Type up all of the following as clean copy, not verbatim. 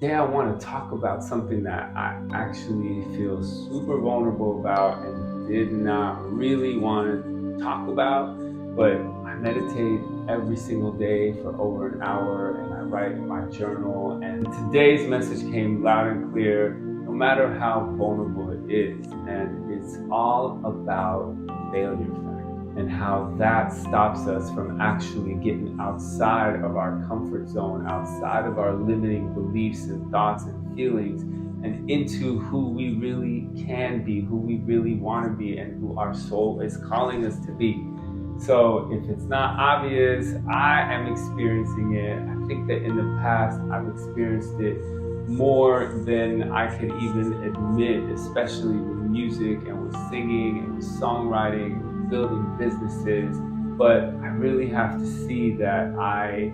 Today I want to talk about something that I actually feel super vulnerable about and did not really want to talk about, but I meditate every single day for over an hour and I write in my journal. And today's message came loud and clear, no matter how vulnerable it is. And it's all about failure and how that stops us from actually getting outside of our comfort zone, outside of our limiting beliefs and thoughts and feelings, and into who we really can be, who we really want to be, and who our soul is calling us to be. So if it's not obvious, I am experiencing it. I think that in the past, I've experienced it more than I could even admit, especially with music and with singing and with songwriting, with building businesses. But I really have to see that I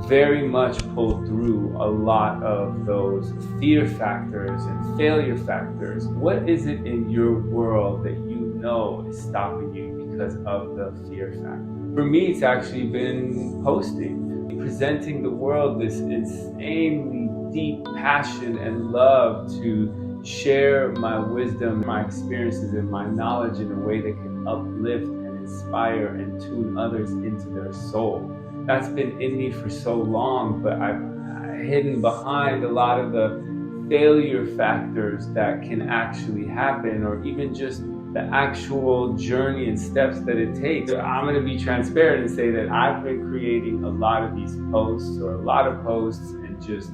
very much pulled through a lot of those fear factors and failure factors. What is it in your world that you know is stopping you because of the fear factor? For me, it's actually been posting, presenting the world this insanely deep passion and love to share my wisdom, my experiences, and my knowledge in a way that can uplift and inspire and tune others into their soul. That's been in me for so long, but I've hidden behind a lot of the failure factors that can actually happen, or even just the actual journey and steps that it takes. So I'm going to be transparent and say that I've been creating a lot of these posts, or a lot of posts, and just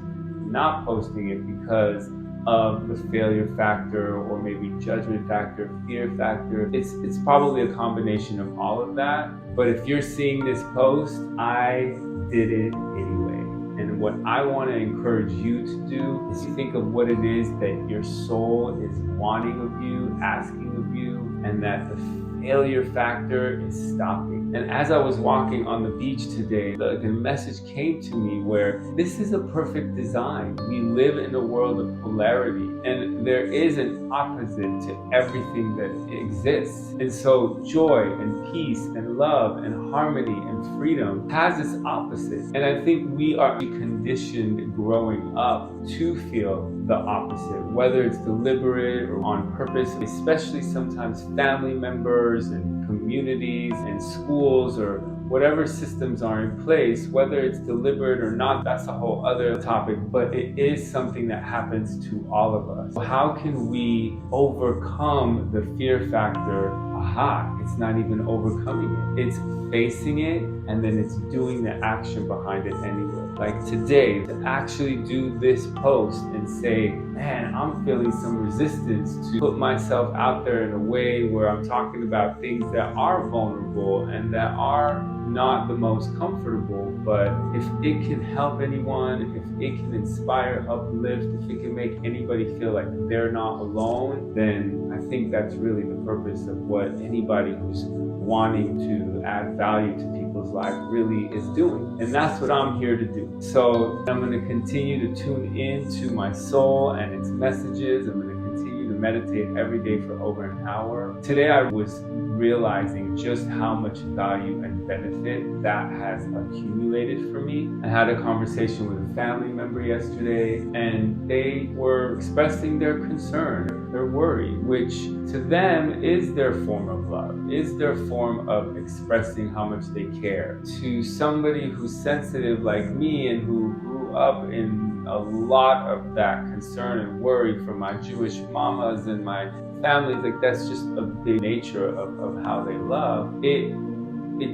not posting it because of the failure factor, or maybe judgment factor, fear factor. It's probably a combination of all of that. But if you're seeing this post, I did it anyway. And what I want to encourage you to do is think of what it is that your soul is wanting of you, asking of you, and that the failure factor is stopping. And as I was walking on the beach today, the message came to me where this is a perfect design. We live in a world of polarity, and there is an opposite to everything that exists. And so joy and peace and love and harmony and freedom has this opposite. And I think we are conditioned growing up to feel the opposite, whether it's deliberate or on purpose, especially sometimes family members and communities and schools or whatever systems are in place, whether it's deliberate or not, that's a whole other topic, but it is something that happens to all of us. How can we overcome the fear factor? It's not even overcoming it. It's facing it, and then it's doing the action behind it anyway. Like today, to actually do this post and say, man, I'm feeling some resistance to put myself out there in a way where I'm talking about things that are vulnerable and that are not the most comfortable, but if it can help anyone, if it can inspire, uplift, if it can make anybody feel like they're not alone, then I think that's really the purpose of what anybody who's wanting to add value to people's life really is doing. And that's what I'm here to do. So I'm going to continue to tune into my soul and its messages. I'm going to continue to meditate every day for over an hour. Today I was realizing just how much value and benefit that has accumulated for me. I had a conversation with a family member yesterday, and they were expressing their concern, their worry, which to them is their form of love, is their form of expressing how much they care. To somebody who's sensitive like me and who grew up in a lot of that concern and worry from my Jewish mamas and my families, like that's just a big nature of how they love. It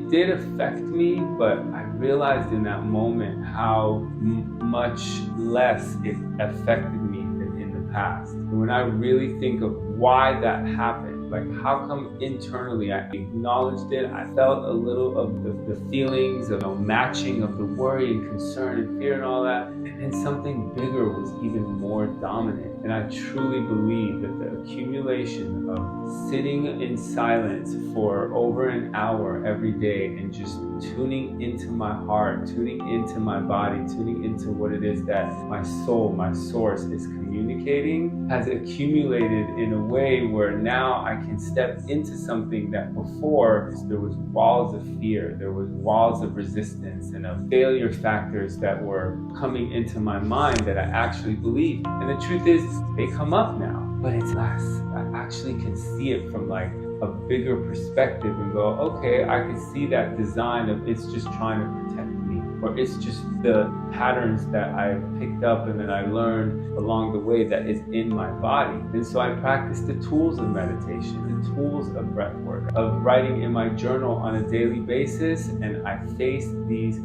did affect me, but I realized in that moment how much less it affected me than in the past. And when I really think of why that happened, like how come internally I acknowledged it, I felt a little of the feelings of matching of the worry and concern and fear and all that, and then something bigger was even more dominant. And I truly believe that the accumulation of sitting in silence for over an hour every day and just tuning into my heart, tuning into my body, tuning into what it is that my soul, my source is communicating, has accumulated in a way where now I can step into something that before there was walls of fear, there was walls of resistance and of failure factors that were coming into my mind that I actually believed. And the truth is, they come up now, but it's less. I actually can see it from like a bigger perspective and go, okay, I can see that design of it's just trying to protect me, or it's just the patterns that I picked up and that I learned along the way that is in my body. And so I practice the tools of meditation, the tools of breathwork, of writing in my journal on a daily basis, and I face these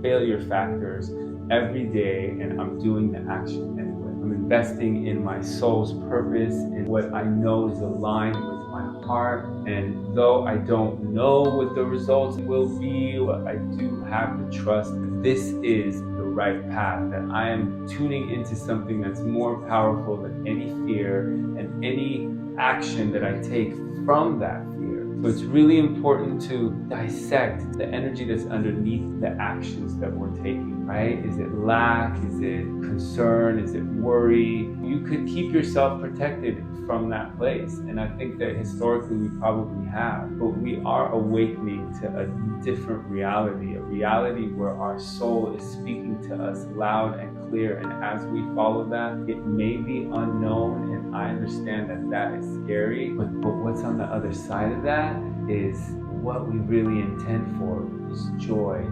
failure factors every day, and I'm doing the action anyway. I'm investing in my soul's purpose and what I know is aligned with my heart. And though I don't know what the results will be, I do have the trust that this is the right path, that I am tuning into something that's more powerful than any fear and any action that I take from that fear. So it's really important to dissect the energy that's underneath the actions that we're taking, right? Is it lack? Is it concern? Is it worry? You could keep yourself protected from that place. And I think that historically we probably have, but we are awakening to a different reality, a reality where our soul is speaking to us loud and clear. And as we follow that, it may be unknown, and I understand that that is scary, but what's on the other side of that is what we really intend for, is joy,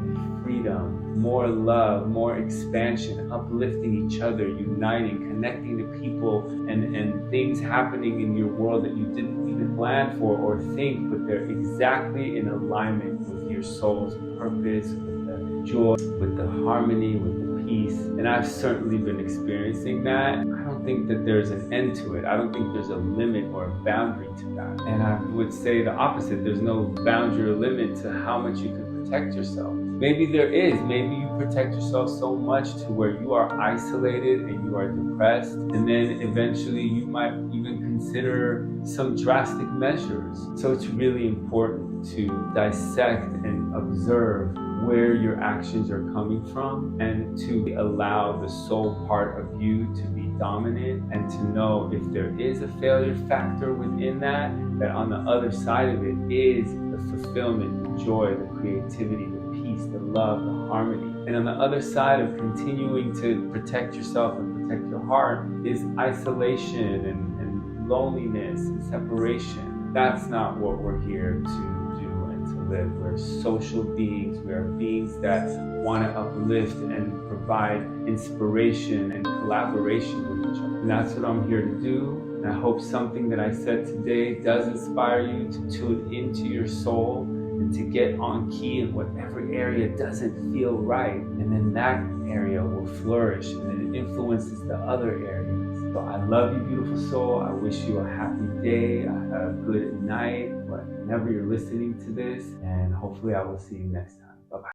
freedom, more love, more expansion, uplifting each other, uniting, connecting to people and things happening in your world that you didn't even plan for or think, but they're exactly in alignment with your soul's purpose, with the joy, with the harmony, with the peace. And I've certainly been experiencing that. I don't think that there's an end to it. I don't think there's a limit or a boundary to that. And I would say the opposite. There's no boundary or limit to how much you can protect yourself. Maybe there is. Maybe you protect yourself so much to where you are isolated and you are depressed, and then eventually you might even consider some drastic measures. So it's really important to dissect and observe where your actions are coming from, and to allow the soul part of you to be dominant, and to know if there is a failure factor within that on the other side of it is the fulfillment, the joy, the creativity, the peace, the love, the harmony. And on the other side of continuing to protect yourself and protect your heart is isolation and loneliness and separation. That's not what we're here to do and to live. We're social beings. We are beings that want to uplift and provide inspiration and collaboration with each other. And that's what I'm here to do. And I hope something that I said today does inspire you to tune into your soul and to get on key in whatever area doesn't feel right. And then that area will flourish, and then it influences the other areas. So I love you, beautiful soul. I wish you a happy day, a good night, whenever you're listening to this. And hopefully I will see you next time.